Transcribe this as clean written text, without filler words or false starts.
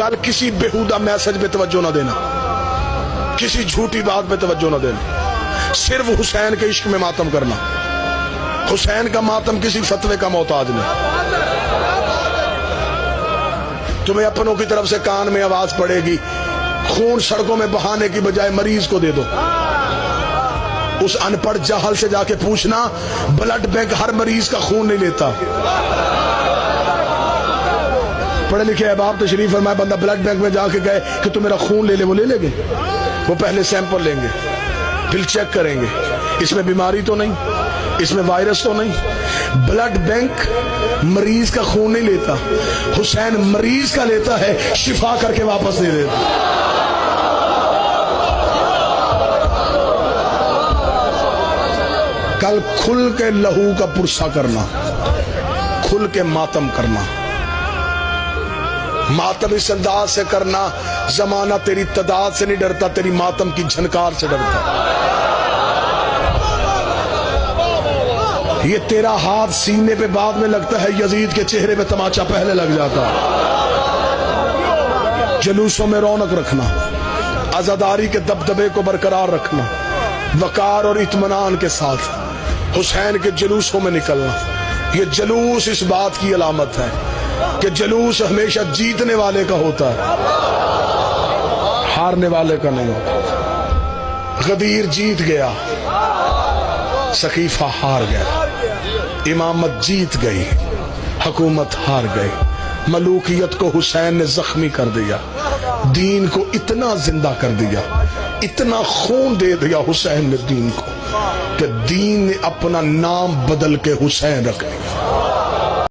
کل کسی بےہودہ میسج پہ توجہ نہ دینا، کسی جھوٹی بات پہ توجہ نہ دینا، صرف حسین کے عشق میں ماتم کرنا۔ حسین کا ماتم کسی فتوے کا محتاج نہیں۔ تمہیں اپنوں کی طرف سے کان میں آواز پڑے گی، خون سڑکوں میں بہانے کی بجائے مریض کو دے دو۔ اس ان پڑھ جاہل سے جا کے پوچھنا، بلڈ بینک ہر مریض کا خون نہیں لیتا۔ پڑھے لکھے احباب تشریف فرمائے، بندہ بلڈ بینک میں جا کے گئے کہ تو میرا خون لے لے، وہ لے لیں گے؟ وہ پہلے سیمپل لیں گے، پھر چیک کریں گے اس میں بیماری تو نہیں، اس میں وائرس تو نہیں۔ بلڈ بینک مریض کا خون نہیں لیتا، حسین مریض کا لیتا ہے، شفا کر کے واپس دے دیتا۔ کل کھل کے لہو کا پرسا کرنا، کھل کے ماتم کرنا، ماتم اس انداز سے کرنا، زمانہ تیری تعداد سے نہیں ڈرتا، تیری ماتم کی جھنکار سے ڈرتا۔ یہ تیرا ہاتھ سینے پہ بعد میں لگتا ہے، یزید کے چہرے پہ تماچا پہلے لگ جاتا۔ جلوسوں میں رونق رکھنا، عزاداری کے دبدبے کو برقرار رکھنا، وقار اور اطمینان کے ساتھ حسین کے جلوسوں میں نکلنا۔ یہ جلوس اس بات کی علامت ہے کہ جلوس ہمیشہ جیتنے والے کا ہوتا ہے، ہارنے والے کا نہیں ہوتا۔ غدیر جیت گیا، سقیفہ ہار گیا، امامت جیت گئی، حکومت ہار گئی۔ ملوکیت کو حسین نے زخمی کر دیا، دین کو اتنا زندہ کر دیا، اتنا خون دے دیا حسین نے دین کو کہ دین نے اپنا نام بدل کے حسین رکھ لیا۔